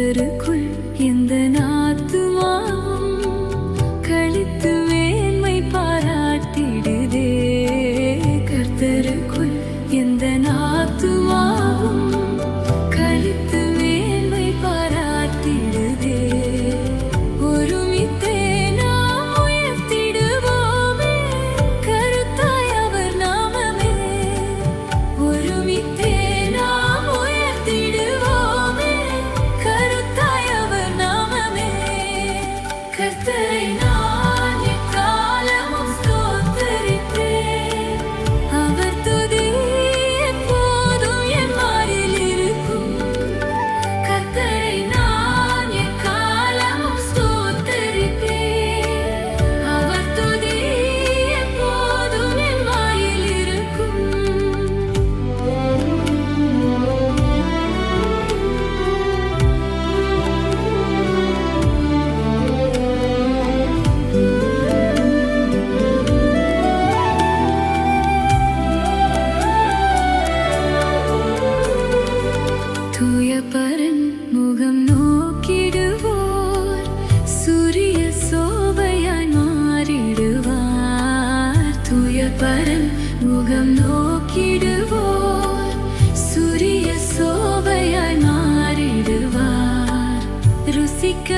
கர்த்தருக்குள் எந்த ஆத்துமாவும் களித்து மேன்மை பாராட்டிடுதே. கர்த்தருக்குள் எந்த ஆத்துமாவும் களித்து மேன்மை பாராட்டிடுதே. ஒருமித்தே நாம் உயர்த்திடுவோமே கருத்தாய் அவர் நாமமே. ஒருமித்தே நாம் உயர்த்திடுவோமே கருத்தாய் அவர் நாமமே. கர்த்தரை நான் எக்காலமும் ஸ்தோத்தரிப்பேன். அவர் துதி எப்போதும் என் வாயில் இருக்கும். கர்த்தரை நான் எக்காலமும் ஸ்தோத்தரிப்பேன். அவர் துதி எப்போதும் என் வாயில் இருக்கும். தூய பரன் முகம் நோக்கிடுவோர் சூரிய சோபையாய் மாறிடுவார். தூய பரன் முகம் நோக்கிடுவோர் சூரிய சோபையாய் மாறிடுவார். ருசிக்க